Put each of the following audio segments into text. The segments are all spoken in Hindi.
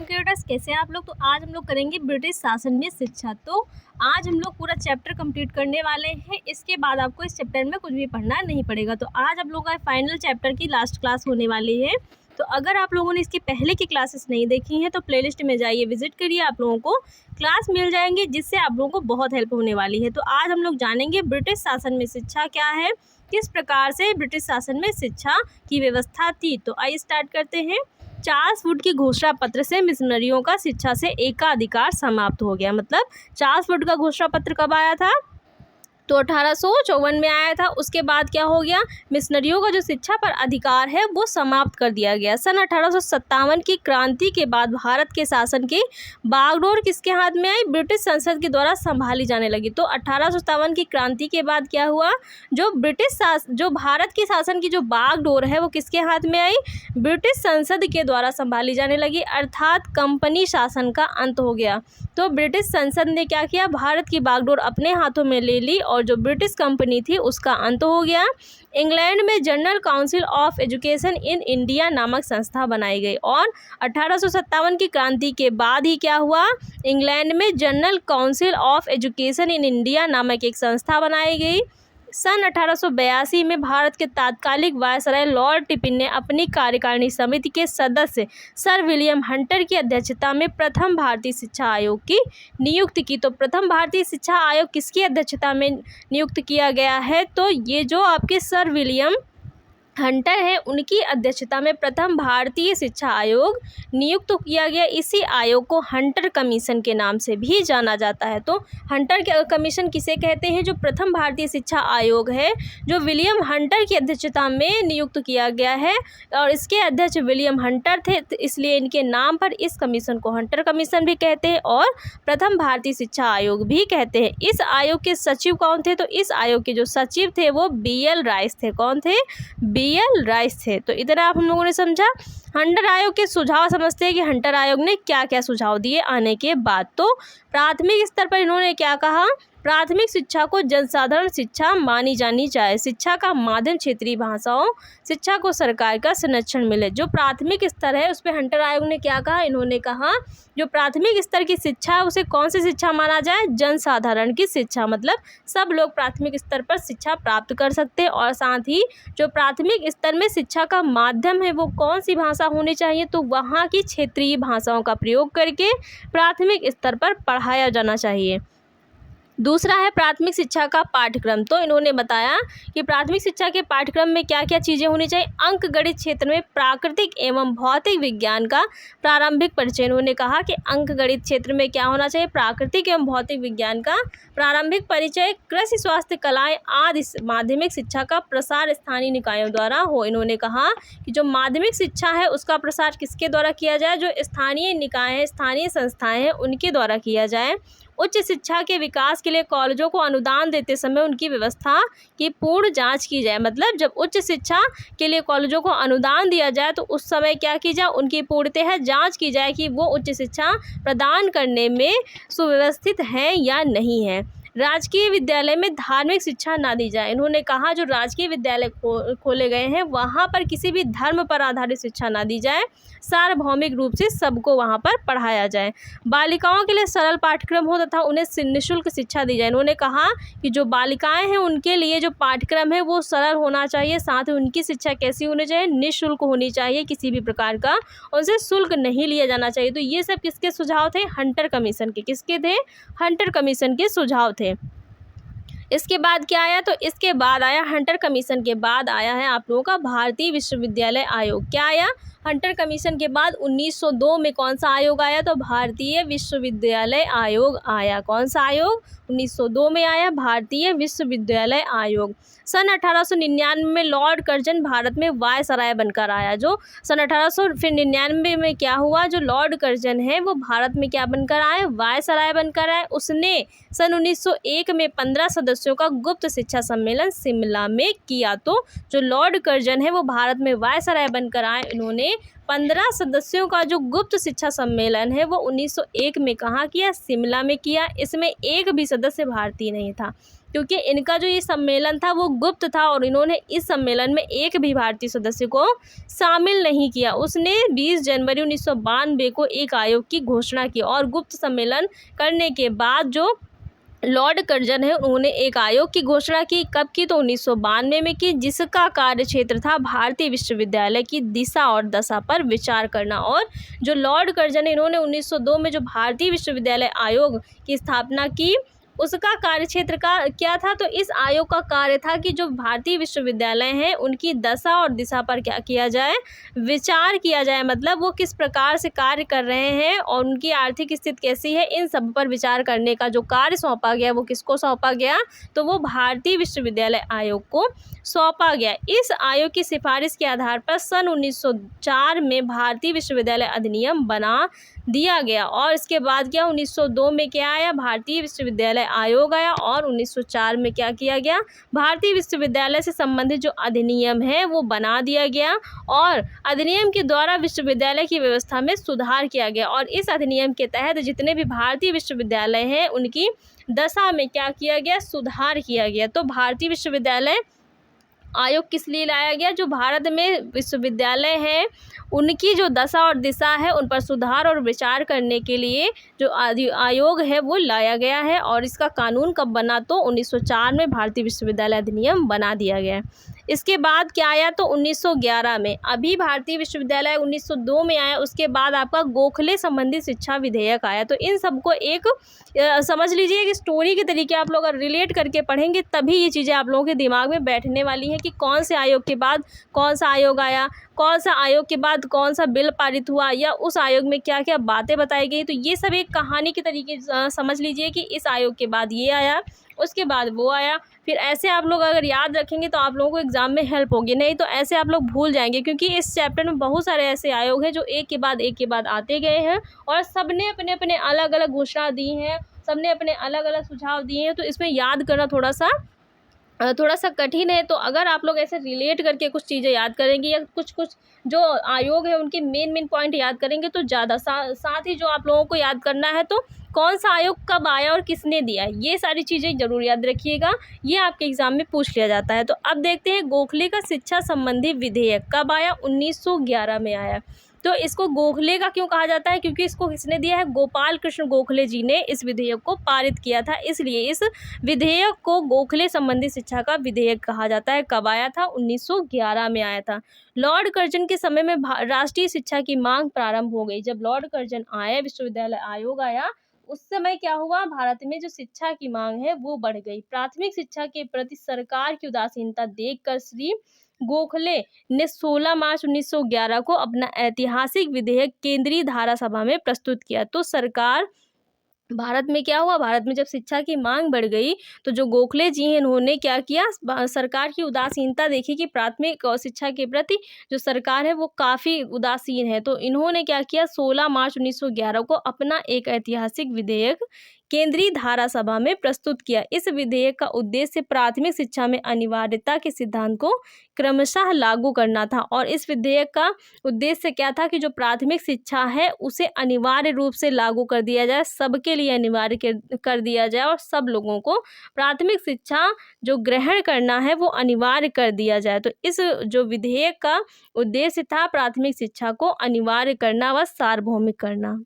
क्रिएटर्स कैसे हैं आप लोग। तो आज हम लोग करेंगे ब्रिटिश शासन में शिक्षा। तो आज हम लोग पूरा चैप्टर कंप्लीट करने वाले हैं। इसके बाद आपको इस चैप्टर में कुछ भी पढ़ना नहीं पड़ेगा। तो आज आप लोगों का फाइनल चैप्टर की लास्ट क्लास होने वाली है। तो अगर आप लोगों ने इसकी पहले की क्लासेस नहीं देखी हैं तो प्लेलिस्ट में जाइए, विजिट करिए, आप लोगों को क्लास मिल जाएंगे जिससे आप लोगों को बहुत हेल्प होने वाली है। तो आज हम लोग जानेंगे ब्रिटिश शासन में शिक्षा क्या है, किस प्रकार से ब्रिटिश शासन में शिक्षा की व्यवस्था थी। तो आइए स्टार्ट करते हैं। चार्ल्स वुड की घोषणा पत्र से मिशनरियों का शिक्षा से एकाधिकार समाप्त हो गया। मतलब चार्ल्स वुड का घोषणा पत्र कब आया था? तो 1854 में आया था। उसके बाद क्या हो गया, मिशनरियों का जो शिक्षा पर अधिकार है वो समाप्त कर दिया गया। सन 1857 की क्रांति के बाद भारत के शासन की बागडोर किसके हाथ में आई? ब्रिटिश संसद के द्वारा संभाली जाने लगी। तो 1857 की क्रांति के बाद क्या हुआ, जो भारत के शासन की जो बागडोर है वो किसके हाथ में आई? ब्रिटिश संसद के द्वारा संभाली जाने लगी, अर्थात कंपनी शासन का अंत हो गया। तो ब्रिटिश संसद ने क्या किया, भारत की बागडोर अपने हाथों में ले ली और जो ब्रिटिश कंपनी थी उसका अंत हो गया। इंग्लैंड में general council of education in India नामक संस्था बनाई गई और 1857 की क्रांति के बाद ही क्या हुआ, इंग्लैंड में general council of education in India नामक एक संस्था बनाई गई। सन 1882 में भारत के तात्कालिक वायसराय लॉर्ड टिपिन ने अपनी कार्यकारिणी समिति के सदस्य सर विलियम हंटर की अध्यक्षता में प्रथम भारतीय शिक्षा आयोग की नियुक्ति की। तो प्रथम भारतीय शिक्षा आयोग किसकी अध्यक्षता में नियुक्त किया गया है? तो ये जो आपके सर विलियम हंटर है उनकी अध्यक्षता में प्रथम भारतीय शिक्षा आयोग नियुक्त किया गया। इसी आयोग को हंटर कमीशन के नाम से भी जाना जाता है। तो हंटर कमीशन किसे कहते हैं? जो प्रथम भारतीय शिक्षा आयोग है जो विलियम हंटर की अध्यक्षता में नियुक्त किया गया है और इसके अध्यक्ष विलियम हंटर थे, तो इसलिए इनके नाम पर इस कमीशन को हंटर कमीशन भी कहते हैं और प्रथम भारतीय शिक्षा आयोग भी कहते हैं। इस आयोग के सचिव कौन थे? तो इस आयोग के जो सचिव थे वो BL राइस थे। कौन थे? BL राइस थे। तो इधर आप हम लोगों ने समझा। हंटर आयोग के सुझाव समझते हैं कि हंटर आयोग ने क्या क्या सुझाव दिए आने के बाद। तो प्राथमिक स्तर पर इन्होंने क्या कहा, प्राथमिक शिक्षा को जनसाधारण शिक्षा मानी जानी चाहिए, शिक्षा का माध्यम क्षेत्रीय भाषाओं, शिक्षा को सरकार का संरक्षण मिले। जो प्राथमिक स्तर है उस पर हंटर आयोग ने क्या कहा, इन्होंने कहा जो प्राथमिक स्तर की शिक्षा है उसे कौन सी शिक्षा माना जाए? जनसाधारण की शिक्षा। मतलब सब लोग प्राथमिक स्तर पर शिक्षा प्राप्त कर सकते हैं और साथ ही जो प्राथमिक स्तर में शिक्षा का माध्यम है वो कौन सी भाषा होनी चाहिए? तो वहाँ की क्षेत्रीय भाषाओं का प्रयोग करके प्राथमिक स्तर पर पढ़ाया जाना चाहिए। दूसरा है प्राथमिक शिक्षा का पाठ्यक्रम। तो इन्होंने बताया कि प्राथमिक शिक्षा के पाठ्यक्रम में क्या क्या चीज़ें होनी चाहिए। अंक गणित क्षेत्र में प्राकृतिक एवं भौतिक विज्ञान का प्रारंभिक परिचय। इन्होंने कहा कि अंक गणित क्षेत्र में क्या होना चाहिए, प्राकृतिक एवं भौतिक विज्ञान का प्रारंभिक परिचय। कृषि, स्वास्थ्य, कलाएँ आदि माध्यमिक शिक्षा का प्रसार स्थानीय निकायों द्वारा हो। इन्होंने कहा कि जो माध्यमिक शिक्षा है उसका प्रसार किसके द्वारा किया जाए? जो स्थानीय निकाय हैं, स्थानीय संस्थाएँ हैं उनके द्वारा किया जाए। उच्च शिक्षा के विकास के लिए कॉलेजों को अनुदान देते समय उनकी व्यवस्था की पूर्ण जांच की जाए। मतलब जब उच्च शिक्षा के लिए कॉलेजों को अनुदान दिया जाए तो उस समय क्या की जाए, उनकी पूर्णतः जांच की जाए कि वो उच्च शिक्षा प्रदान करने में सुव्यवस्थित हैं या नहीं है। राजकीय विद्यालय में धार्मिक शिक्षा ना दी जाए। इन्होंने कहा जो राजकीय विद्यालय खोले गए हैं वहाँ पर किसी भी धर्म पर आधारित शिक्षा ना दी जाए, सार्वभौमिक रूप से सबको वहाँ पर पढ़ाया जाए। बालिकाओं के लिए सरल पाठ्यक्रम हो तथा उन्हें निःशुल्क शिक्षा दी जाए। इन्होंने कहा कि जो बालिकाएं हैं उनके लिए जो पाठ्यक्रम है वो सरल होना चाहिए, साथ ही उनकी शिक्षा कैसी होनी चाहिए, निःशुल्क होनी चाहिए, किसी भी प्रकार का उनसे शुल्क नहीं लिया जाना चाहिए। तो ये सब किसके सुझाव थे? हंटर कमीशन के। किसके थे? हंटर कमीशन के सुझाव थे। इसके बाद क्या आया? तो इसके बाद आया हंटर कमीशन के बाद आया है आप लोगों का भारतीय विश्वविद्यालय आयोग। क्या आया? हंटर कमीशन के बाद 1902 में कौन सा आयोग आया? तो भारतीय विश्वविद्यालय आयोग आया। कौन सा आयोग? 1902 में आया भारतीय विश्वविद्यालय आयोग। सन 1899 में लॉर्ड कर्जन भारत में वायसराय बनकर आया। जो सन 1899 में क्या हुआ, जो लॉर्ड कर्जन है वो भारत में क्या बनकर आए? वायसराय बनकर आए। उसने सन 1901 में 15 सदस्यों का गुप्त शिक्षा सम्मेलन शिमला में किया। तो जो लॉर्ड कर्जन है वो भारत में वायसराय बनकर आए। इन्होंने 15 सदस्यों का जो गुप्त शिक्षा सम्मेलन है वो 1901 में कहाँ किया? शिमला में किया। इसमें एक भी सदस्य भारतीय नहीं था। क्योंकि इनका जो ये सम्मेलन था वो गुप्त था और इन्होंने इस सम्मेलन में एक भी भारतीय सदस्य को शामिल नहीं किया। उसने 20 जनवरी 1992 को एक आयोग की घोषणा की और गुप्त सम्मेलन करने के बाद जो लॉर्ड कर्जन है उन्होंने एक आयोग की घोषणा की। कब की? तो 1992 में की, जिसका कार्यक्षेत्र था भारतीय विश्वविद्यालय की दिशा और दशा पर विचार करना। और जो लॉर्ड कर्जन है इन्होंने 1902 में जो भारतीय विश्वविद्यालय आयोग की स्थापना की, उसका कार्यक्षेत्र का क्या था? तो इस आयोग का कार्य था कि जो भारतीय विश्वविद्यालय हैं उनकी दशा और दिशा पर क्या किया जाए? विचार किया जाए। मतलब वो किस प्रकार से कार्य कर रहे हैं और उनकी आर्थिक स्थिति कैसी है, इन सब पर विचार करने का जो कार्य सौंपा गया वो किसको सौंपा गया? तो वो भारतीय विश्वविद्यालय आयोग को सौंपा गया। इस आयोग की सिफारिश के आधार पर सन 1904 में भारतीय विश्वविद्यालय अधिनियम बना दिया गया। और इसके बाद क्या? 1902 में क्या आया? भारतीय विश्वविद्यालय आयोग आया। और 1904 में क्या किया गया? भारतीय विश्वविद्यालय से संबंधित जो अधिनियम है वो बना दिया गया और अधिनियम के द्वारा विश्वविद्यालय की व्यवस्था में सुधार किया गया। और इस अधिनियम के तहत जितने भी भारतीय विश्वविद्यालय हैं उनकी दशा में क्या किया गया? सुधार किया गया। तो भारतीय विश्वविद्यालय आयोग किस लिए लाया गया? जो भारत में विश्वविद्यालय हैं उनकी जो दशा और दिशा है उन पर सुधार और विचार करने के लिए जो आयोग है वो लाया गया है। और इसका कानून कब बना? तो 1904 में भारतीय विश्वविद्यालय अधिनियम बना दिया गया। इसके बाद क्या आया? तो 1911 में। अभी भारतीय विश्वविद्यालय 1902 में आया, उसके बाद आपका गोखले संबंधी शिक्षा विधेयक आया। तो इन सबको एक समझ लीजिए कि स्टोरी के तरीके आप लोग अगर रिलेट करके पढ़ेंगे तभी ये चीज़ें आप लोगों के दिमाग में बैठने वाली हैं कि कौन से आयोग के बाद कौन सा आयोग आया, कौन सा आयोग के बाद कौन सा बिल पारित हुआ, या उस आयोग में क्या क्या बातें बताई गई। तो ये सब एक कहानी के तरीके समझ लीजिए कि इस आयोग के बाद ये आया, उसके बाद वो आया। फिर ऐसे आप लोग अगर याद रखेंगे तो आप लोगों को एग्जाम में हेल्प होगी, नहीं तो ऐसे आप लोग भूल जाएंगे। क्योंकि इस चैप्टर में बहुत सारे ऐसे आयोग हैं जो एक के बाद आते गए हैं और सब ने अपने अपने अलग अलग घोषणा दी हैं, सब ने अपने अलग अलग सुझाव दिए हैं। तो इसमें याद करना थोड़ा सा कठिन है। तो अगर आप लोग ऐसे रिलेट करके कुछ चीज़ें याद करेंगे या कुछ जो आयोग है उनके मेन पॉइंट याद करेंगे तो ज़्यादा साथ ही जो आप लोगों को याद करना है तो कौन सा आयोग कब आया और किसने दिया, ये सारी चीज़ें ज़रूर याद रखिएगा, ये आपके एग्ज़ाम में पूछ लिया जाता है। तो अब देखते हैं गोखले का शिक्षा संबंधी विधेयक कब आया? 1911 में आया। तो इसको गोखले का क्यों कहा जाता है? क्योंकि इसको किसने दिया है? गोपाल कृष्ण गोखले जी ने इस विधेयक को पारित किया था, इसलिए इस विधेयक को गोखले संबंधी शिक्षा का विधेयक कहा जाता है। कब आया था? 1911 में आया था। लॉर्ड कर्जन के समय में राष्ट्रीय शिक्षा की मांग प्रारंभ हो गई। जब लॉर्ड कर्जन आए, विश्वविद्यालय आयोग आया, उस समय क्या हुआ? भारत में जो शिक्षा की मांग है वो बढ़ गई। प्राथमिक शिक्षा के प्रति सरकार की उदासीनता देखकर श्री गोखले ने 16 मार्च 1911 को अपना ऐतिहासिक विधेयक केंद्रीय धारा सभा में प्रस्तुत किया। तो सरकार भारत में क्या हुआ? भारत में जब शिक्षा की मांग बढ़ गई तो जो गोखले जी हैं इन्होंने क्या किया? सरकार की उदासीनता देखी कि प्राथमिक शिक्षा के प्रति जो सरकार है वो काफ़ी उदासीन है। तो इन्होंने क्या किया? 16 मार्च 1911 को अपना एक ऐतिहासिक विधेयक केंद्रीय धारा सभा में प्रस्तुत किया। इस विधेयक का उद्देश्य प्राथमिक शिक्षा में अनिवार्यता के सिद्धांत को क्रमशः लागू करना था। और इस विधेयक का उद्देश्य क्या था? कि जो प्राथमिक शिक्षा है उसे अनिवार्य रूप से लागू कर दिया जाए, सबके लिए अनिवार्य कर दिया जाए और सब लोगों को प्राथमिक शिक्षा जो ग्रहण करना है वो अनिवार्य कर दिया जाए। तो इस जो विधेयक का उद्देश्य था प्राथमिक शिक्षा को अनिवार्य करना व सार्वभौमिक करना।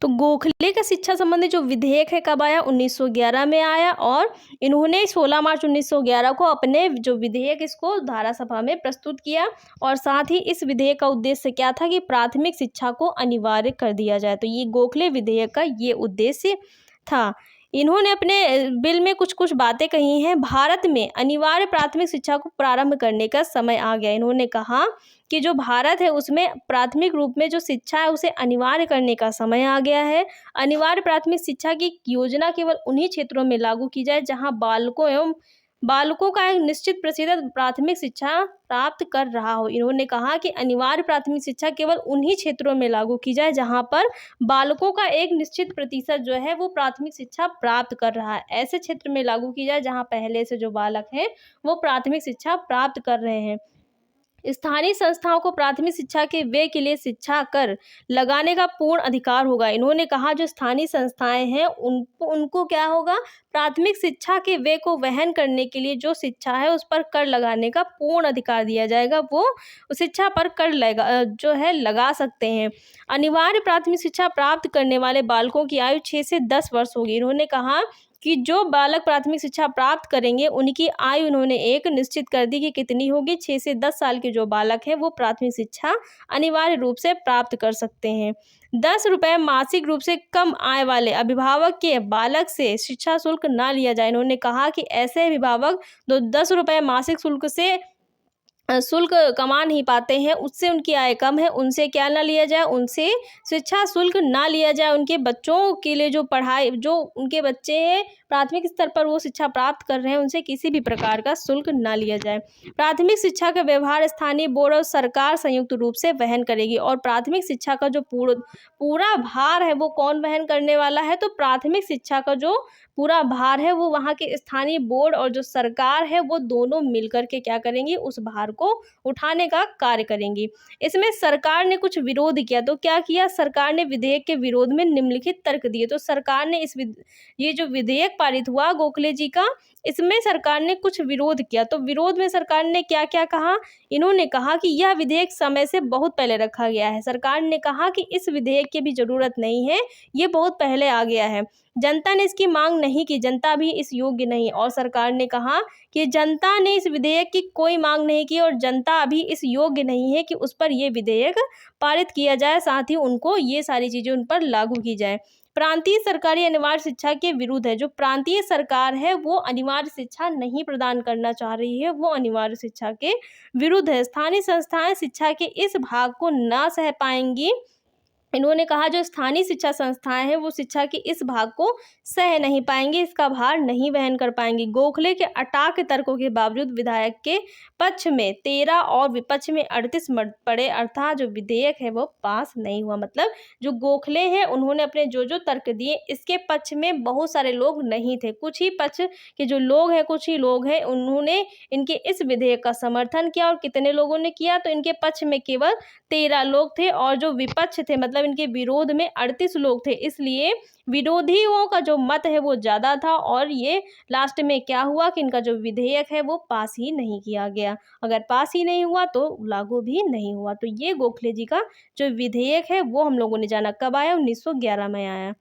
तो गोखले का शिक्षा संबंधी जो विधेयक है कब आया? 1911 में आया। और इन्होंने 16 मार्च 1911 को अपने जो विधेयक इसको धारा सभा में प्रस्तुत किया। और साथ ही इस विधेयक का उद्देश्य क्या था? कि प्राथमिक शिक्षा को अनिवार्य कर दिया जाए। तो ये गोखले विधेयक का ये उद्देश्य था। इन्होंने अपने बिल में कुछ बातें कही हैं। भारत में अनिवार्य प्राथमिक शिक्षा को प्रारंभ करने का समय आ गया। इन्होंने कहा कि जो भारत है उसमें प्राथमिक रूप में जो शिक्षा है उसे अनिवार्य करने का समय आ गया है। अनिवार्य प्राथमिक शिक्षा की योजना केवल उन्हीं क्षेत्रों में लागू की जाए जहां बालकों का एक निश्चित प्रतिशत प्राथमिक शिक्षा प्राप्त कर रहा हो। इन्होंने कहा कि अनिवार्य प्राथमिक शिक्षा केवल उन्हीं क्षेत्रों में लागू की जाए जहां पर बालकों का एक निश्चित प्रतिशत जो है वो प्राथमिक शिक्षा प्राप्त कर रहा है। ऐसे क्षेत्र में लागू की जाए जहां पहले से जो बालक हैं वो प्राथमिक शिक्षा प्राप्त कर रहे हैं। स्थानीय संस्थाओं को प्राथमिक शिक्षा के व्यय के लिए शिक्षा कर लगाने का पूर्ण अधिकार होगा। इन्होंने कहा जो स्थानीय संस्थाएं हैं उनको क्या होगा, प्राथमिक शिक्षा के व्यय को वहन करने के लिए जो शिक्षा है उस पर कर लगाने का पूर्ण अधिकार दिया जाएगा। वो शिक्षा पर कर लगा सकते हैं। अनिवार्य प्राथमिक शिक्षा प्राप्त करने वाले बालकों की आयु 6 से 10 वर्ष होगी। इन्होंने कहा कि जो बालक प्राथमिक शिक्षा प्राप्त करेंगे उनकी आयु इन्होंने एक निश्चित कर दी कि कितनी होगी, 6 से 10 साल के जो बालक हैं वो प्राथमिक शिक्षा अनिवार्य रूप से प्राप्त कर सकते हैं। 10 रुपये मासिक रूप से कम आय वाले अभिभावक के बालक से शिक्षा शुल्क ना लिया जाए। इन्होंने कहा कि ऐसे अभिभावक जो 10 रुपये मासिक शुल्क से शुल्क कमा नहीं पाते हैं, उससे उनकी आय कम है, उनसे क्या ना लिया जाए, उनसे शिक्षा शुल्क ना लिया जाए। उनके बच्चों के लिए जो पढ़ाई, जो उनके बच्चे हैं प्राथमिक स्तर पर वो शिक्षा प्राप्त कर रहे हैं, उनसे किसी भी प्रकार का शुल्क ना लिया जाए। प्राथमिक शिक्षा का व्यवहार स्थानीय बोर्ड और सरकार संयुक्त रूप से वहन करेगी। और प्राथमिक शिक्षा का जो पूरा भार है वो कौन वहन करने वाला है, तो प्राथमिक शिक्षा का जो पूरा भार है वो वहाँ के स्थानीय बोर्ड और जो सरकार है वो दोनों मिलकर के क्या करेंगी, उस भार को उठाने का कार्य करेंगी। इसमें सरकार ने कुछ विरोध किया, तो क्या किया, सरकार ने विधेयक के विरोध में निम्नलिखित तर्क दिए। तो सरकार ने ये जो विधेयक पारित हुआ गोखले जी का, इसमें सरकार ने कुछ विरोध किया। तो विरोध में सरकार ने क्या क्या कहा, इन्होंने कहा कि यह विधेयक समय से बहुत पहले रखा गया है। सरकार ने कहा कि इस विधेयक की भी जरूरत नहीं है, ये बहुत पहले आ गया है। जनता ने इसकी मांग नहीं की, जनता भी इस योग्य नहीं। और सरकार ने कहा कि जनता ने इस विधेयक की कोई मांग नहीं की और जनता अभी इस योग्य नहीं है कि उस पर यह विधेयक पारित किया जाए, साथ ही उनको ये सारी चीज़ें उन पर लागू की जाए। प्रांतीय सरकारी अनिवार्य शिक्षा के विरुद्ध है। जो प्रांतीय सरकार है वो अनिवार्य शिक्षा नहीं प्रदान करना चाह रही है, वो अनिवार्य शिक्षा के विरुद्ध है। स्थानीय संस्थाएं शिक्षा के इस भाग को ना सह पाएंगी। इन्होंने कहा जो स्थानीय शिक्षा संस्थाएं हैं वो शिक्षा के इस भाग को सह नहीं पाएंगे, इसका भार नहीं वहन कर पाएंगी। गोखले के अटाक तर्कों के बावजूद विधायक के पक्ष में 13 और विपक्ष में 38 मत पड़े, अर्थात जो विधेयक है वो पास नहीं हुआ। मतलब जो गोखले हैं उन्होंने अपने जो तर्क दिए, इसके पक्ष में बहुत सारे लोग नहीं थे, कुछ ही पक्ष के जो लोग हैं, कुछ ही लोग हैं, उन्होंने इनके इस विधेयक का समर्थन किया। और कितने लोगों ने किया, तो इनके पक्ष में केवल 13 लोग थे और जो विपक्ष थे मतलब इनके विरोध में 38 लोग थे। इसलिए विरोधियों का जो मत है वो ज़्यादा था और ये लास्ट में क्या हुआ कि इनका जो विधेयक है वो पास ही नहीं किया गया। अगर पास ही नहीं हुआ तो लागू भी नहीं हुआ। तो ये गोखले जी का जो विधेयक है वो हम लोगों ने जाना कब आया, 1911 में आया।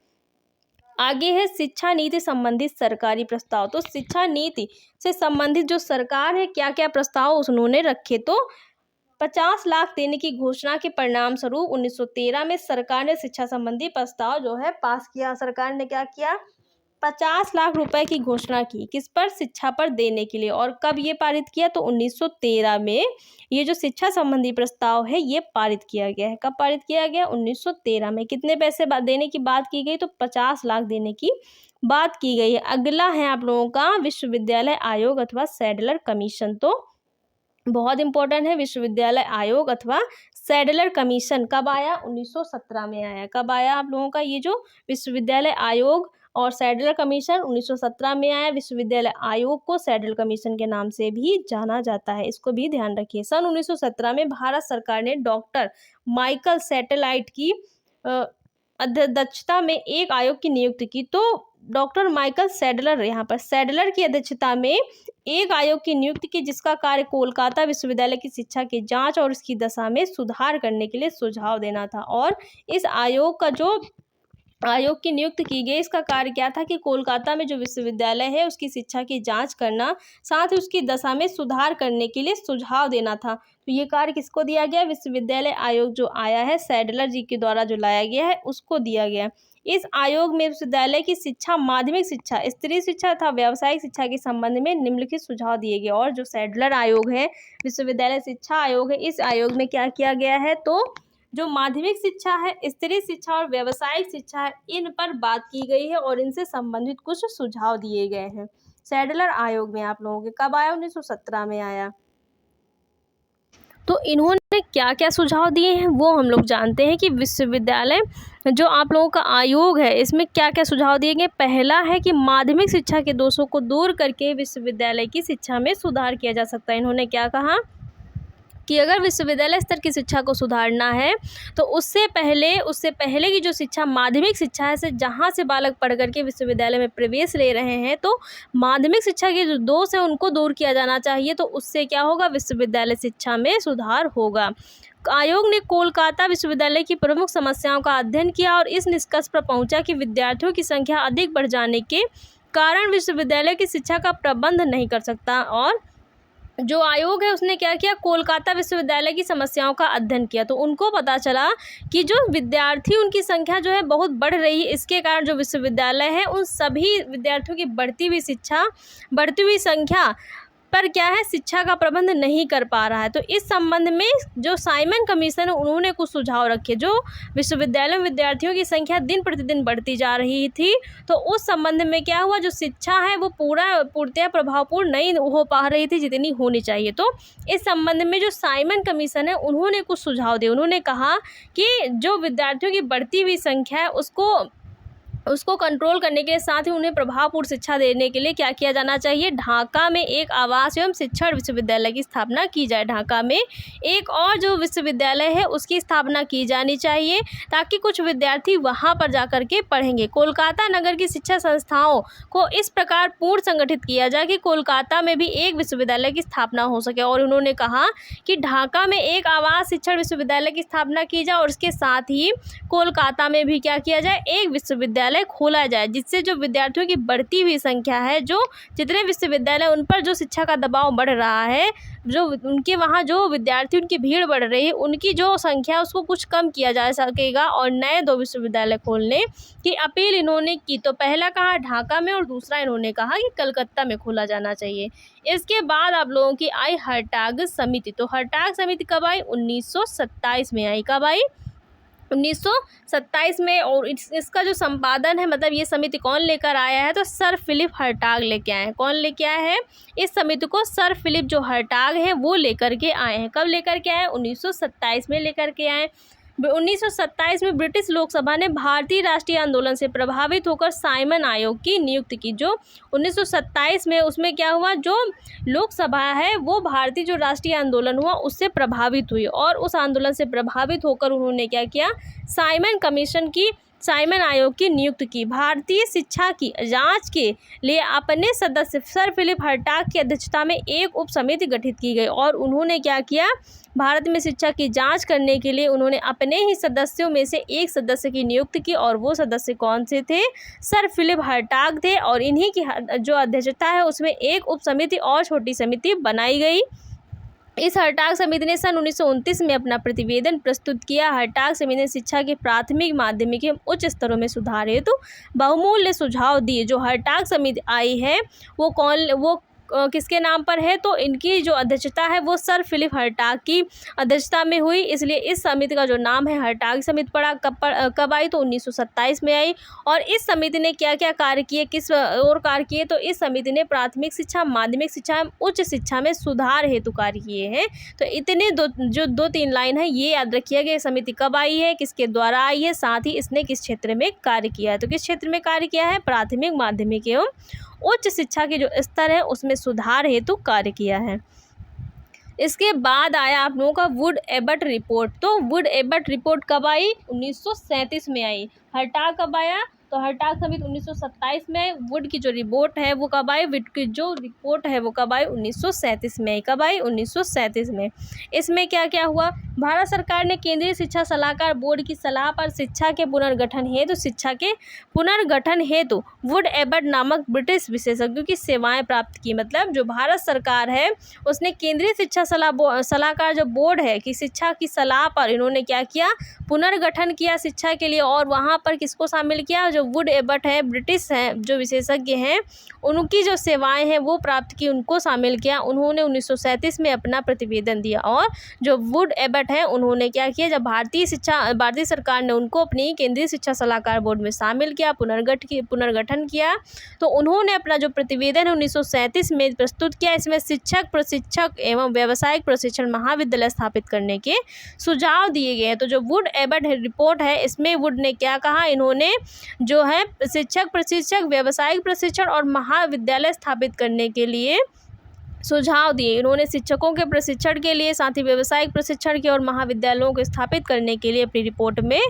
आगे है शिक्षा नीति संबंधित सरकारी प्रस्ताव। तो शिक्षा नीति से संबंधित जो सरकार है क्या क्या प्रस्ताव उन्होंने रखे, तो 50 लाख देने की घोषणा के परिणाम स्वरूप 1913 में सरकार ने शिक्षा संबंधी प्रस्ताव जो है पास किया। सरकार ने क्या किया, 50 लाख रुपए की घोषणा की, किस पर, शिक्षा पर देने के लिए। और कब ये पारित किया, तो 1913 में ये जो शिक्षा संबंधी प्रस्ताव है ये पारित किया गया है। कब पारित किया गया, 1913 में। कितने पैसे देने की बात की गई, तो 50 लाख देने की बात की गई है। अगला है आप लोगों का विश्वविद्यालय आयोग अथवा सैडलर कमीशन। तो बहुत इंपॉर्टेंट है, विश्वविद्यालय आयोग अथवा सैडलर कमीशन कब आया, 1917 में आया। कब आया आप लोगों का ये जो विश्वविद्यालय आयोग और सैडलर कमीशन, 1917 में आया। विश्वविद्यालय आयोग को सैडलर कमीशन के नाम से भी जाना जाता है, इसको भी ध्यान रखिए। सन 1917 में भारत सरकार ने डॉक्टर माइकल सैटेलाइट की अध्यक्षता में एक आयोग की नियुक्ति की। तो डॉक्टर माइकल सैडलर, यहाँ पर सैडलर की अध्यक्षता में एक आयोग की नियुक्ति की, जिसका कार्य कोलकाता विश्वविद्यालय की शिक्षा की जांच और इसकी दशा में सुधार करने के लिए सुझाव देना था। और इस आयोग का जो आयोग की नियुक्ति की गई, इसका कार्य क्या था कि कोलकाता में जो विश्वविद्यालय है उसकी शिक्षा की जांच करना, साथ ही उसकी दशा में सुधार करने के लिए सुझाव देना था। तो ये कार्य किसको दिया गया, विश्वविद्यालय आयोग जो आया है सैडलर जी के द्वारा जो लाया गया है उसको दिया गया। इस आयोग में विश्वविद्यालय की शिक्षा, माध्यमिक शिक्षा, स्त्री शिक्षा तथा व्यावसायिक शिक्षा के संबंध में निम्नलिखित सुझाव दिए गए। और जो सैडलर आयोग है, विश्वविद्यालय शिक्षा आयोग है, इस आयोग में क्या किया गया है, तो जो माध्यमिक शिक्षा है, स्त्री शिक्षा और व्यावसायिक शिक्षा है, इन पर बात की गई है और इनसे संबंधित कुछ सुझाव दिए गए हैं। सैडलर आयोग में आप लोगों के कब आया, 1917 में आया। तो इन्होंने क्या क्या सुझाव दिए हैं वो हम लोग जानते हैं कि विश्वविद्यालय जो आप लोगों का आयोग है इसमें क्या क्या सुझाव दिए गए। पहला है कि माध्यमिक शिक्षा के दोषों को दूर करके विश्वविद्यालय की शिक्षा में सुधार किया जा सकता है। इन्होंने क्या कहा, कि अगर विश्वविद्यालय स्तर की शिक्षा को सुधारना है तो उससे पहले की जो शिक्षा माध्यमिक शिक्षा है, जहाँ से बालक पढ़ करके विश्वविद्यालय में प्रवेश ले रहे हैं, तो माध्यमिक शिक्षा के जो दोष है उनको दूर किया जाना चाहिए। तो उससे क्या होगा, विश्वविद्यालय शिक्षा में सुधार होगा। आयोग ने कोलकाता विश्वविद्यालय की प्रमुख समस्याओं का अध्ययन किया और इस निष्कर्ष पर पहुंचा कि विद्यार्थियों की संख्या अधिक बढ़ जाने के कारण विश्वविद्यालय की शिक्षा का प्रबंध नहीं कर सकता। और जो आयोग है उसने क्या किया, कोलकाता विश्वविद्यालय की समस्याओं का अध्ययन किया। तो उनको पता चला कि जो विद्यार्थी उनकी संख्या जो है बहुत बढ़ रही है, इसके कारण जो विश्वविद्यालय है उन सभी विद्यार्थियों की बढ़ती हुई संख्या पर क्या है, शिक्षा का प्रबंध नहीं कर पा रहा है। तो इस संबंध में जो साइमन कमीशन है उन्होंने कुछ सुझाव रखे। जो विश्वविद्यालय में विद्यार्थियों की संख्या दिन प्रतिदिन बढ़ती जा रही थी, तो उस संबंध में क्या हुआ, जो शिक्षा है वो पूर्णतः प्रभावपूर्ण नहीं हो पा रही थी जितनी होनी चाहिए। तो इस संबंध में जो साइमन कमीशन है उन्होंने कुछ सुझाव दिए। उन्होंने कहा कि जो विद्यार्थियों की बढ़ती हुई संख्या है उसको कंट्रोल करने के लिए, साथ ही उन्हें प्रभावपूर्ण शिक्षा देने के लिए क्या किया जाना चाहिए, ढाका में एक आवास एवं शिक्षण विश्वविद्यालय की स्थापना की जाए। ढाका में एक और जो विश्वविद्यालय है उसकी स्थापना की जानी चाहिए, ताकि कुछ विद्यार्थी वहां पर जाकर के पढ़ेंगे। कोलकाता नगर की शिक्षा संस्थाओं को इस प्रकार पूर्ण संगठित किया जाए कि कोलकाता में भी एक विश्वविद्यालय की स्थापना हो सके। और उन्होंने कहा कि ढाका में एक आवास शिक्षण विश्वविद्यालय की स्थापना की जाए और उसके साथ ही कोलकाता में भी क्या किया जाए, एक विश्वविद्यालय खोला जाए, जिससे जो विद्यार्थियों की बढ़ती हुई संख्या है, जो जितने विश्वविद्यालय उन पर जो शिक्षा का दबाव बढ़ रहा है, जो उनके वहाँ जो विद्यार्थी उनकी भीड़ बढ़ रही है, उनकी जो संख्या उसको कुछ कम किया जा सकेगा। और नए 2 विश्वविद्यालय खोलने की अपील इन्होंने की। तो पहला कहा ढाका में और दूसरा इन्होंने कहा कि कलकत्ता में खोला जाना चाहिए। इसके बाद आप लोगों की आई हर्टाग समिति। तो हर्टाग समिति कब आई, 1927 में आई। कब आई, 1927 में। और इसका जो संपादन है, मतलब ये समिति कौन लेकर आया है, तो सर फिलिप हर्टाग लेके आए हैं। कौन लेके आए हैं, इस समिति को सर फिलिप जो हर्टाग है वो लेकर के आए हैं। कब लेकर के आए, 1927 में लेकर के आए। 1927 में ब्रिटिश लोकसभा ने भारतीय राष्ट्रीय आंदोलन से प्रभावित होकर साइमन आयोग की नियुक्ति की। जो 1927 में उसमें क्या हुआ, जो लोकसभा है वो भारतीय जो राष्ट्रीय आंदोलन हुआ उससे प्रभावित हुई, और उस आंदोलन से प्रभावित होकर उन्होंने क्या किया, साइमन आयोग की नियुक्ति की। भारतीय शिक्षा की जांच के लिए अपने सदस्य सर फिलिप हर्टाग की अध्यक्षता में एक उप समिति गठित की गई। और उन्होंने क्या किया, भारत में शिक्षा की जांच करने के लिए उन्होंने अपने ही सदस्यों में से एक सदस्य की नियुक्ति की। और वो सदस्य कौन से थे, सर फिलिप हर्टाग थे। और इन्हीं की जो अध्यक्षता है उसमें एक उप समिति और छोटी समिति बनाई गई। इस हर्टाग समिति ने सन 1929 में अपना प्रतिवेदन प्रस्तुत किया। हर्टाग समिति ने शिक्षा के प्राथमिक, माध्यमिक एवं उच्च स्तरों में सुधार हेतु बहुमूल्य सुझाव दिए। जो हर्टाग समिति आई है वो किसके नाम पर है, तो इनकी जो अध्यक्षता है वो सर फिलिप हर्टाग की अध्यक्षता में हुई, इसलिए इस समिति का जो नाम है हर्टाग समिति पड़ा। कब आई, तो 1927 में आई। और इस समिति ने क्या क्या कार्य किए, किस और कार्य किए, तो इस समिति ने प्राथमिक शिक्षा, माध्यमिक शिक्षा एवं उच्च शिक्षा में सुधार हेतु कार्य किए हैं। तो इतने दो तीन लाइन है ये याद रखिएगा। ये समिति कब आई है, किसके द्वारा आई है, साथ ही इसने किस क्षेत्र में कार्य किया है। तो किस क्षेत्र में कार्य किया है, प्राथमिक, माध्यमिक एवं उच्च शिक्षा के जो स्तर है उसमें सुधार हेतु कार्य किया है। इसके बाद आया आप लोगों का वुड एबट रिपोर्ट। तो वुड एबट रिपोर्ट कब आई, 1937 में आई। हर्टाग कब आया, तो हर्टाग समिति 1927 में। वुड की जो रिपोर्ट है वो कब आई, वुड की जो रिपोर्ट है वो कब आई, 1937 में। कब आई, 1937 में। इसमें क्या क्या हुआ, भारत सरकार ने केंद्रीय शिक्षा सलाहकार बोर्ड की सलाह पर शिक्षा के पुनर्गठन हेतु वुड एबट नामक ब्रिटिश विशेषज्ञों की सेवाएं प्राप्त की। मतलब जो भारत सरकार है उसने केंद्रीय शिक्षा सलाहकार जो बोर्ड है कि शिक्षा की सलाह पर इन्होंने क्या किया, पुनर्गठन किया शिक्षा के लिए। और वहाँ पर किसको शामिल किया, जो वुड एबट है, ब्रिटिश हैं जो विशेषज्ञ हैं, उनकी जो सेवाएं हैं वो प्राप्त की, उनको शामिल किया। उन्होंने 1937 में अपना प्रतिवेदन दिया। और जो वुड एबट है उन्होंने क्या किया, जब भारतीय सरकार ने उनको अपनी केंद्रीय शिक्षा सलाहकार बोर्ड में शामिल किया, पुनर्गठन किया, तो उन्होंने अपना जो प्रतिवेदन है 1937 में प्रस्तुत किया। इसमें शिक्षक, प्रशिक्षक एवं व्यावसायिक प्रशिक्षण महाविद्यालय स्थापित करने के सुझाव दिए गए हैं। तो जो वुड एबट रिपोर्ट है इसमें वुड ने क्या कहा, इन्होंने जो है शिक्षक, प्रशिक्षक, व्यावसायिक प्रशिक्षण और महाविद्यालय स्थापित करने के लिए सुझाव दिए। इन्होंने शिक्षकों के प्रशिक्षण के लिए, साथ ही व्यावसायिक प्रशिक्षण के और महाविद्यालयों को स्थापित करने के लिए अपनी रिपोर्ट में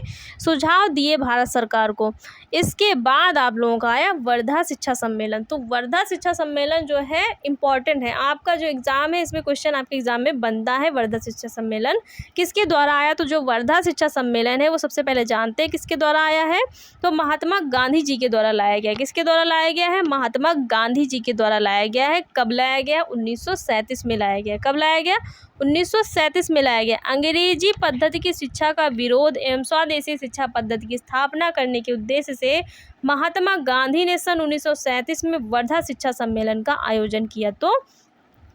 सुझाव दिए भारत सरकार को। इसके बाद आप लोगों का आया वर्धा शिक्षा सम्मेलन। तो वर्धा शिक्षा सम्मेलन जो है इम्पॉर्टेंट है, आपका जो एग्ज़ाम है इसमें क्वेश्चन आपके एग्ज़ाम में बनता है। वर्धा शिक्षा सम्मेलन किसके द्वारा आया? तो जो वर्धा शिक्षा सम्मेलन है वो सबसे पहले जानते हैं किसके द्वारा आया है, तो महात्मा गांधी जी के द्वारा लाया गया। किसके द्वारा लाया गया है? महात्मा गांधी जी के द्वारा लाया गया है। कब लाया गया? 1937 में लाया गया। कब लाया गया? 1937 में लाया गया। अंग्रेजी पद्धति की शिक्षा का विरोध एवं स्वदेशी शिक्षा पद्धति की स्थापना करने के उद्देश्य से महात्मा गांधी ने सन 1937 में वर्धा शिक्षा सम्मेलन का आयोजन किया। तो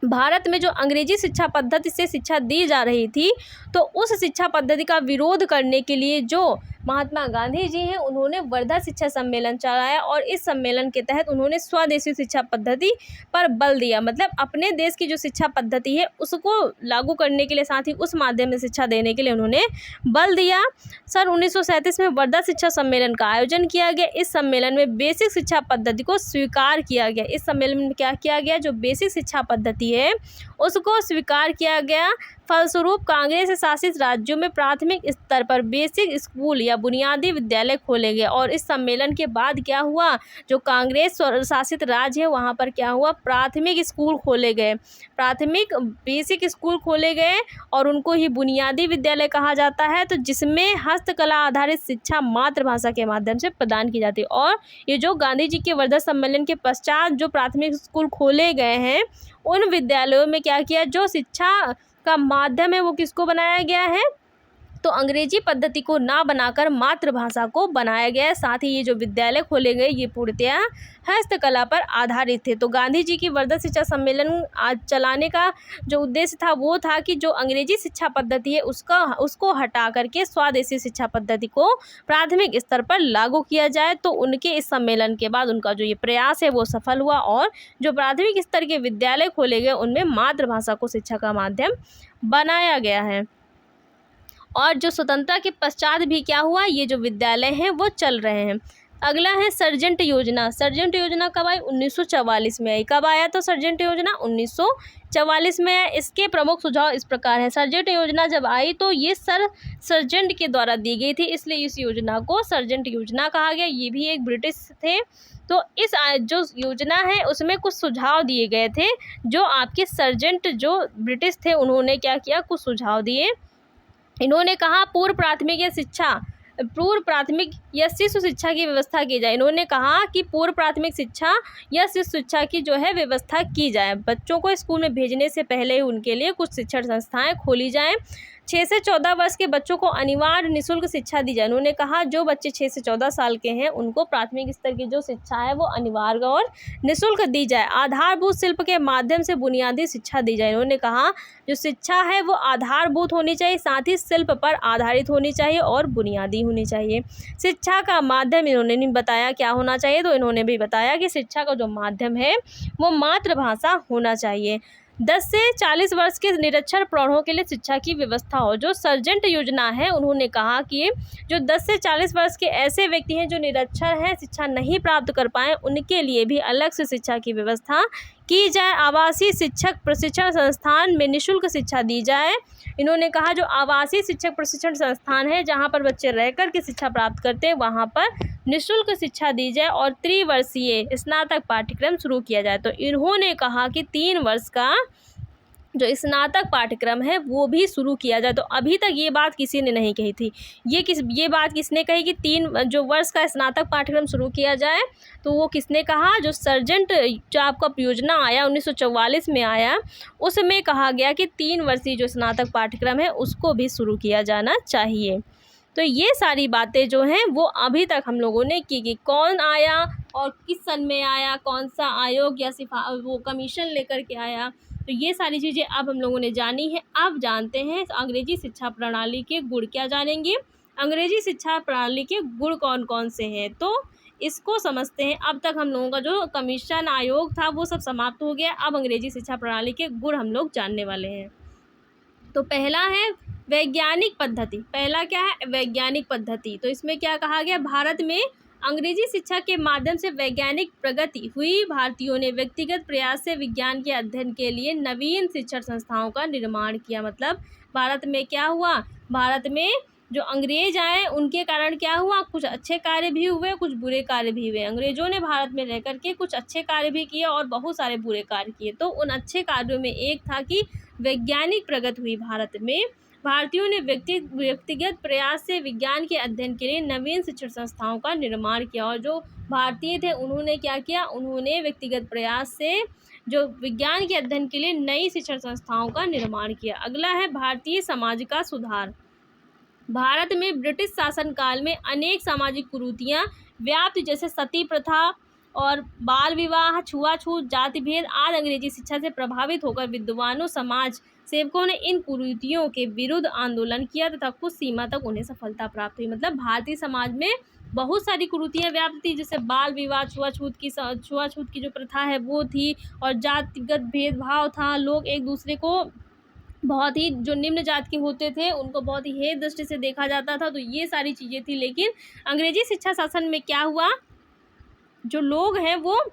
भारत में जो अंग्रेजी शिक्षा पद्धति से शिक्षा दी जा रही थी, तो उस शिक्षा पद्धति का विरोध करने के लिए जो महात्मा गांधी जी हैं उन्होंने वर्धा शिक्षा सम्मेलन चलाया और इस सम्मेलन के तहत उन्होंने स्वदेशी शिक्षा पद्धति पर बल दिया। मतलब अपने देश की जो शिक्षा पद्धति है उसको लागू करने के लिए, साथ ही उस माध्यम में शिक्षा देने के लिए उन्होंने बल दिया। सन 1937 में वर्धा शिक्षा सम्मेलन का आयोजन किया गया। इस सम्मेलन में बेसिक शिक्षा पद्धति को स्वीकार किया गया। इस सम्मेलन में क्या किया गया? जो बेसिक शिक्षा पद्धति है उसको स्वीकार किया गया। फलस्वरूप कांग्रेस शासित राज्यों में प्राथमिक स्तर पर बेसिक स्कूल या बुनियादी विद्यालय खोले गए। और इस सम्मेलन के बाद क्या हुआ? जो कांग्रेस शासित राज्य है वहाँ पर क्या हुआ? प्राथमिक स्कूल खोले गए, प्राथमिक बेसिक स्कूल खोले गए और उनको ही बुनियादी विद्यालय कहा जाता है। तो जिसमें हस्तकला आधारित शिक्षा मातृभाषा के माध्यम से प्रदान की जाती है। और ये जो गांधी जी के वर्धा सम्मेलन के पश्चात जो प्राथमिक स्कूल खोले गए हैं उन विद्यालयों में क्या किया? जो शिक्षा का माध्यम है वो किसको बनाया गया है? तो अंग्रेजी पद्धति को ना बनाकर मातृभाषा को बनाया गया है। साथ ही ये जो विद्यालय खोले गए ये पूर्णतया हस्तकला पर आधारित थे। तो गांधी जी की वर्धा शिक्षा सम्मेलन आज चलाने का जो उद्देश्य था वो था कि जो अंग्रेजी शिक्षा पद्धति है उसको हटा करके स्वदेशी शिक्षा पद्धति को प्राथमिक स्तर पर लागू किया जाए। तो उनके इस सम्मेलन के बाद उनका जो ये प्रयास है वो सफल हुआ और जो प्राथमिक स्तर के विद्यालय खोले गए उनमें मातृभाषा को शिक्षा का माध्यम बनाया गया है। और जो स्वतंत्रता के पश्चात भी क्या हुआ? ये जो विद्यालय हैं वो चल रहे हैं। अगला है सर्जेंट योजना। सर्जेंट योजना कब आई? 1944 में आई। कब आया? तो सर्जेंट योजना 1944 में आया। इसके प्रमुख सुझाव इस प्रकार हैं। सर्जेंट योजना जब आई तो ये सर्जेंट के द्वारा दी गई थी, इसलिए इस योजना को सर्जेंट योजना कहा गया। ये भी एक ब्रिटिश थे। तो इस जो योजना है उसमें कुछ सुझाव दिए गए थे। जो आपके सर्जेंट जो ब्रिटिश थे उन्होंने क्या किया? कुछ सुझाव दिए। इन्होंने कहा पूर्व प्राथमिक या शिशु शिक्षा की व्यवस्था की जाए। इन्होंने कहा कि पूर्व प्राथमिक शिक्षा या शिशु शिक्षा की जो है व्यवस्था की जाए। बच्चों को स्कूल में भेजने से पहले ही उनके लिए कुछ शिक्षण संस्थाएं खोली जाएं। 6 से 14 वर्ष के बच्चों को अनिवार्य निःशुल्क शिक्षा दी जाए। उन्होंने कहा जो बच्चे 6 से 14 साल के हैं उनको प्राथमिक स्तर की जो शिक्षा है वो अनिवार्य और निःशुल्क दी जाए। आधारभूत शिल्प के माध्यम से बुनियादी शिक्षा दी जाए। उन्होंने कहा जो शिक्षा है वो आधारभूत होनी चाहिए, साथ ही शिल्प पर आधारित होनी चाहिए और बुनियादी होनी चाहिए। शिक्षा का माध्यम इन्होंने नहीं बताया क्या होना चाहिए, तो इन्होंने भी बताया कि शिक्षा का जो माध्यम है वो मातृभाषा होना चाहिए। 10 से 40 वर्ष के निरक्षर प्रौढ़ों के लिए शिक्षा की व्यवस्था हो। जो सर्जेंट योजना है उन्होंने कहा कि जो 10 से 40 वर्ष के ऐसे व्यक्ति हैं जो निरक्षर हैं, शिक्षा नहीं प्राप्त कर पाए, उनके लिए भी अलग से शिक्षा की व्यवस्था की जाए। आवासीय शिक्षक प्रशिक्षण संस्थान में निःशुल्क शिक्षा दी जाए। इन्होंने कहा जो आवासीय शिक्षक प्रशिक्षण संस्थान है जहाँ पर बच्चे रहकर के शिक्षा प्राप्त करते हैं वहाँ पर निःशुल्क शिक्षा दी जाए और त्रिवर्षीय स्नातक पाठ्यक्रम शुरू किया जाए। तो इन्होंने कहा कि 3 वर्ष का जो स्नातक पाठ्यक्रम है वो भी शुरू किया जाए। तो अभी तक ये बात किसी ने नहीं कही थी। ये बात किसने कही कि 3 जो वर्ष का स्नातक पाठ्यक्रम शुरू किया जाए? तो वो किसने कहा? जो सर्जेंट जो आपका योजना आया 1944 में आया, उसमें कहा गया कि 3 वर्षीय जो स्नातक पाठ्यक्रम है उसको भी शुरू किया जाना चाहिए। तो ये सारी बातें जो हैं वो अभी तक हम लोगों ने की कि कौन आया और किस सन में आया, कौन सा आयोग या वो कमीशन लेकर के आया। तो ये सारी चीज़ें अब हम लोगों ने जानी है। अब जानते हैं अंग्रेजी शिक्षा प्रणाली के गुण। क्या जानेंगे? अंग्रेजी शिक्षा प्रणाली के गुण कौन कौन से हैं, तो इसको समझते हैं। अब तक हम लोगों का जो कमीशन आयोग था वो सब समाप्त हो गया। अब अंग्रेजी शिक्षा प्रणाली के गुण हम लोग जानने वाले हैं। तो पहला है वैज्ञानिक पद्धति। पहला क्या है? वैज्ञानिक पद्धति। तो इसमें क्या कहा गया? भारत में अंग्रेजी शिक्षा के माध्यम से वैज्ञानिक प्रगति हुई। भारतीयों ने व्यक्तिगत प्रयास से विज्ञान के अध्ययन के लिए नवीन शिक्षण संस्थाओं का निर्माण किया। मतलब भारत में क्या हुआ, भारत में जो अंग्रेज आए उनके कारण क्या हुआ, कुछ अच्छे कार्य भी हुए, कुछ बुरे कार्य भी हुए। अंग्रेजों ने भारत में रह करके कुछ अच्छे कार्य भी किए और बहुत सारे बुरे कार्य किए। तो उन अच्छे कार्यों में एक था कि वैज्ञानिक प्रगति हुई भारत में। भारतीयों ने व्यक्तिगत प्रयास से विज्ञान के अध्ययन के लिए नवीन शिक्षण संस्थाओं का निर्माण किया। और जो भारतीय थे उन्होंने क्या किया, उन्होंने व्यक्तिगत प्रयास से जो विज्ञान के अध्ययन के लिए नई शिक्षण संस्थाओं का निर्माण किया। अगला है भारतीय समाज का सुधार। भारत में ब्रिटिश शासनकाल में अनेक सामाजिक कुरीतियां व्याप्त, जैसे सती प्रथा और बाल विवाह, छुआछूत, जाति भेद आदि। अंग्रेजी शिक्षा से प्रभावित होकर विद्वानों, समाज सेवकों ने इन कुरीतियों के विरुद्ध आंदोलन किया तथा कुछ सीमा तक उन्हें सफलता प्राप्त हुई। मतलब भारतीय समाज में बहुत सारी कुरीतियां व्याप्त थी, जैसे बाल विवाह, छुआछूत की जो प्रथा है वो थी, और जातिगत भेदभाव था। लोग एक दूसरे को बहुत ही, जो निम्न जात के होते थे उनको बहुत ही हेय दृष्टि से देखा जाता था। तो ये सारी चीज़ें थी। लेकिन अंग्रेजी शिक्षा शासन में क्या हुआ, जो लोग हैं वो,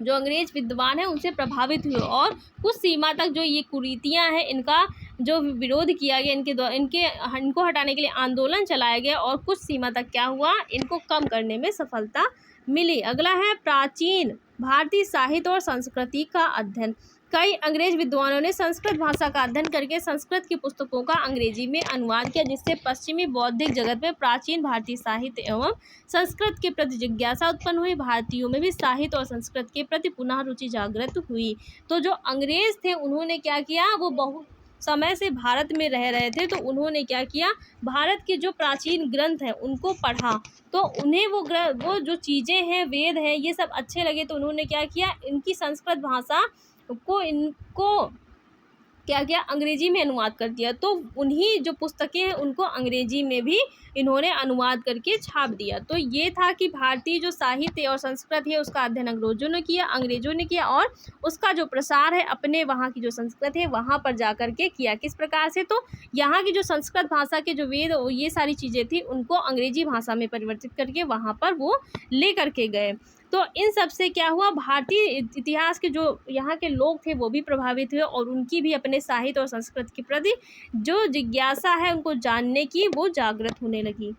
जो अंग्रेज विद्वान हैं उनसे प्रभावित हुए और कुछ सीमा तक जो ये कुरीतियां हैं इनका जो विरोध किया गया, इनको हटाने के लिए आंदोलन चलाया गया और कुछ सीमा तक क्या हुआ, इनको कम करने में सफलता मिली। अगला है प्राचीन भारतीय साहित्य और संस्कृति का अध्ययन। कई अंग्रेज विद्वानों ने संस्कृत भाषा का अध्ययन करके संस्कृत की पुस्तकों का अंग्रेजी में अनुवाद किया, जिससे पश्चिमी बौद्धिक जगत में प्राचीन भारतीय साहित्य एवं संस्कृत के प्रति जिज्ञासा उत्पन्न हुई। भारतीयों में भी साहित्य और संस्कृत के प्रति पुनः रुचि जागृत हुई। तो जो अंग्रेज थे उन्होंने क्या किया, वो बहुत समय से भारत में रह रहे थे, तो उन्होंने क्या किया, भारत के जो प्राचीन ग्रंथ हैं उनको पढ़ा, तो उन्हें वो जो चीज़ें हैं, वेद हैं, ये सब अच्छे लगे। तो उन्होंने क्या किया, इनकी संस्कृत भाषा को इनको क्या किया, अंग्रेजी में अनुवाद कर दिया। तो उन्हीं जो पुस्तकें हैं उनको अंग्रेजी में भी इन्होंने अनुवाद करके छाप दिया। तो ये था कि भारतीय जो साहित्य और संस्कृत है उसका अध्ययन अंग्रेजों ने किया और उसका जो प्रसार है अपने वहाँ की जो संस्कृत है वहाँ पर जा कर के किया। किस प्रकार से, तो यहाँ की जो संस्कृत भाषा के जो वेद ये सारी चीज़ें थी उनको अंग्रेजी भाषा में परिवर्तित करके वहाँ पर वो ले करके गए। तो इन सब से क्या हुआ, भारतीय इतिहास के जो यहाँ के लोग थे वो भी प्रभावित हुए और उनकी भी अपने साहित्य और संस्कृत के प्रति जो जिज्ञासा है उनको जानने की वो जागृत होने लगी।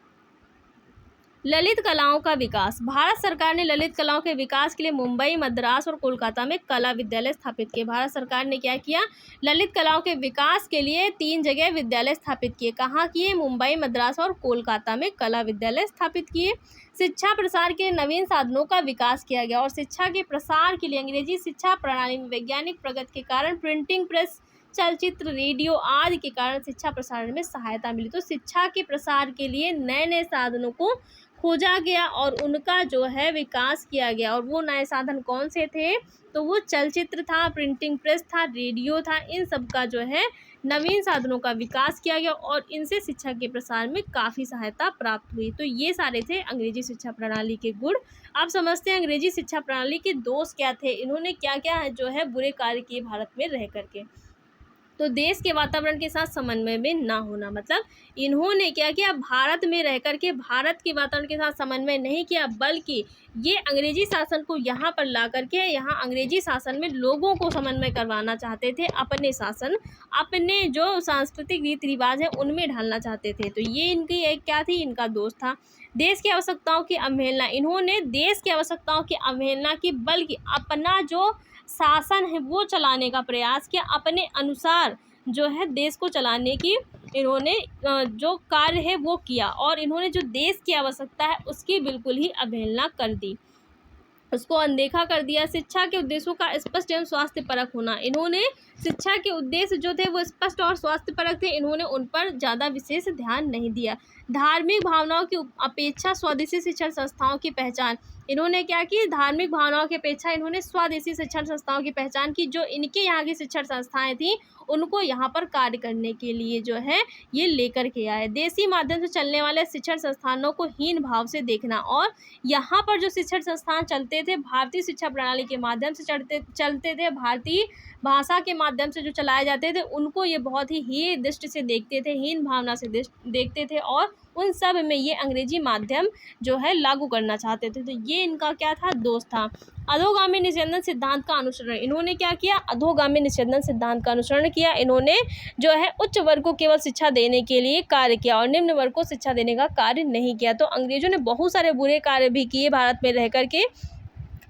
ललित कलाओं का विकास। भारत सरकार ने ललित कलाओं के विकास के लिए मुंबई, मद्रास और कोलकाता में कला विद्यालय स्थापित किए। भारत सरकार ने क्या किया, ललित कलाओं के विकास के लिए 3 जगह विद्यालय स्थापित किए। कहाँ किए, मुंबई, मद्रास और कोलकाता में कला विद्यालय स्थापित किए। शिक्षा प्रसार के लिए नवीन साधनों का विकास किया गया और शिक्षा के प्रसार के लिए अंग्रेजी शिक्षा प्रणाली में वैज्ञानिक प्रगति के कारण प्रिंटिंग प्रेस, चलचित्र, रेडियो आदि के कारण शिक्षा प्रसारण में सहायता मिली। तो शिक्षा के प्रसार के लिए नए नए साधनों को खोजा गया और उनका जो है विकास किया गया। और वो नए साधन कौन से थे, तो वो चलचित्र था, प्रिंटिंग प्रेस था, रेडियो था। इन सब का जो है नवीन साधनों का विकास किया गया और इनसे शिक्षा के प्रसार में काफ़ी सहायता प्राप्त हुई। तो ये सारे थे अंग्रेजी शिक्षा प्रणाली के गुण। आप समझते हैं अंग्रेजी शिक्षा प्रणाली के दोष क्या थे, इन्होंने क्या क्या जो है बुरे कार्य किए भारत में रह करके। तो देश के वातावरण के साथ समन्वय में ना होना, मतलब इन्होंने क्या किया, भारत में रह करके भारत के वातावरण के साथ समन्वय नहीं किया, बल्कि ये अंग्रेजी शासन को यहाँ पर ला करके यहाँ अंग्रेजी शासन में लोगों को समन्वय करवाना चाहते थे, अपने शासन, अपने जो सांस्कृतिक रीति रिवाज है उनमें ढालना चाहते थे। तो ये इनकी एक क्या थी, इनका दोष था। देश की आवश्यकताओं की अवहेलना, इन्होंने देश की आवश्यकताओं की अवहेलना की, बल्कि अपना जो शासन है वो चलाने का प्रयास किया, अपने अनुसार जो है देश को चलाने की इन्होंने जो कार्य है वो किया और इन्होंने जो देश की आवश्यकता है उसकी बिल्कुल ही अवहेलना कर दी, उसको अनदेखा कर दिया। शिक्षा के उद्देश्यों का स्पष्ट एवं स्वास्थ्यपरक होना, इन्होंने शिक्षा के उद्देश्य जो थे वो स्पष्ट और स्वास्थ्यपरक थे, इन्होंने उन पर ज़्यादा विशेष ध्यान नहीं दिया। धार्मिक भावनाओं की अपेक्षा स्वदेशी शिक्षण संस्थाओं की पहचान, इन्होंने क्या की, धार्मिक भावनाओं की अपेक्षा इन्होंने स्वदेशी शिक्षण संस्थाओं की पहचान की। जो इनके यहाँ की शिक्षण संस्थाएं थीं उनको यहाँ पर कार्य करने के लिए जो है ये लेकर के आए। देसी माध्यम से चलने वाले शिक्षण संस्थानों को हीन भाव से देखना, और यहाँ पर जो शिक्षण संस्थान चलते थे भारतीय शिक्षा प्रणाली के माध्यम से चलते थे, भारतीय भाषा के माध्यम से जो चलाए जाते थे उनको ये बहुत ही हीन दृष्टि से देखते थे, हीन भावना से देखते थे और उन सब में ये अंग्रेजी माध्यम जो है लागू करना चाहते थे। तो ये इनका क्या था, दोष था। अधोगामी निस्यंदन सिद्धांत का अनुसरण, इन्होंने क्या किया, अधोगामी निस्यंदन सिद्धांत का अनुसरण किया। इन्होंने जो है उच्च वर्ग को केवल शिक्षा देने के लिए कार्य किया और निम्न वर्ग को शिक्षा देने का कार्य नहीं किया। तो अंग्रेजों ने बहुत सारे बुरे कार्य भी किए भारत में रह कर के।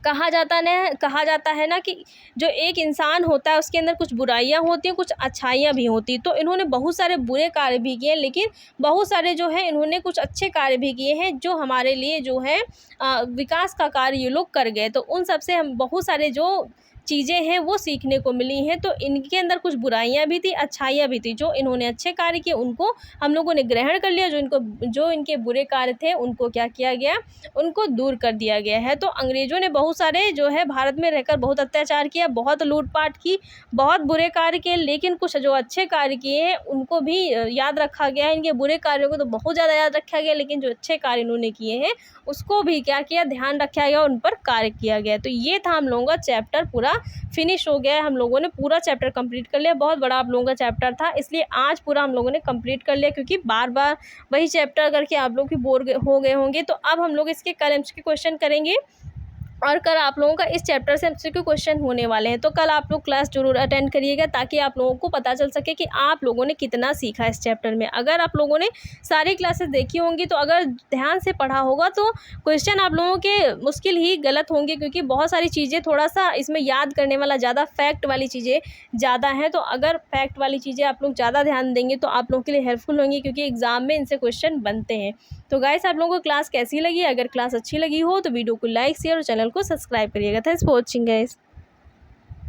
कहा जाता है ना कि जो एक इंसान होता है उसके अंदर कुछ बुराइयां होती हैं, कुछ अच्छाइयां भी होती। तो इन्होंने बहुत सारे बुरे कार्य भी किए, लेकिन बहुत सारे जो है इन्होंने कुछ अच्छे कार्य भी किए हैं जो हमारे लिए जो है विकास का कार्य ये लोग कर गए। तो उन सब से हम बहुत सारे जो चीज़ें हैं वो सीखने को मिली हैं। तो इनके अंदर कुछ बुराइयां भी थी, अच्छाइयां भी थी। जो इन्होंने अच्छे कार्य किए उनको हम लोगों ने ग्रहण कर लिया, जो इनके बुरे कार्य थे उनको क्या किया गया, उनको दूर कर दिया गया है। तो अंग्रेज़ों ने बहुत सारे जो है भारत में रहकर बहुत अत्याचार किया, बहुत लूटपाट की, बहुत बुरे कार्य किए, लेकिन कुछ जो अच्छे कार्य किए हैं उनको भी याद रखा गया है। इनके बुरे कार्यों को तो बहुत ज़्यादा याद रखा गया, लेकिन जो अच्छे कार्य इन्होंने किए हैं उसको भी क्या किया, ध्यान रखा गया, उन पर कार्य किया गया। तो ये था हम लोगों का चैप्टर, पूरा फिनिश हो गया है। हम लोगों ने पूरा चैप्टर कंप्लीट कर लिया। बहुत बड़ा आप लोगों का चैप्टर था, इसलिए आज पूरा हम लोगों ने कंप्लीट कर लिया, क्योंकि बार बार वही चैप्टर करके आप लोग भी बोर हो गए होंगे। तो अब हम लोग इसके कल एमसीक्यू क्वेश्चन करेंगे और कल आप लोगों का इस चैप्टर से एमसीक्यू क्वेश्चन होने वाले हैं। तो कल आप लोग क्लास जरूर अटेंड करिएगा, ताकि आप लोगों को पता चल सके कि आप लोगों ने कितना सीखा इस चैप्टर में। अगर आप लोगों ने सारी क्लासेस देखी होंगी तो अगर ध्यान से पढ़ा होगा तो क्वेश्चन आप लोगों के मुश्किल ही गलत होंगे, क्योंकि बहुत सारी चीज़ें थोड़ा सा इसमें याद करने वाला ज़्यादा, फैक्ट वाली चीज़ें ज़्यादा हैं। तो अगर फैक्ट वाली चीज़ें आप लोग ज़्यादा ध्यान देंगे तो आप लोगों के लिए हेल्पफुल होंगी, क्योंकि एग्जाम में इनसे क्वेश्चन बनते हैं। तो गाइस, आप लोगों को क्लास कैसी लगी? अगर क्लास अच्छी लगी हो तो वीडियो को लाइक, शेयर और चैनल को सब्सक्राइब करिएगा। Thanks for watching guys.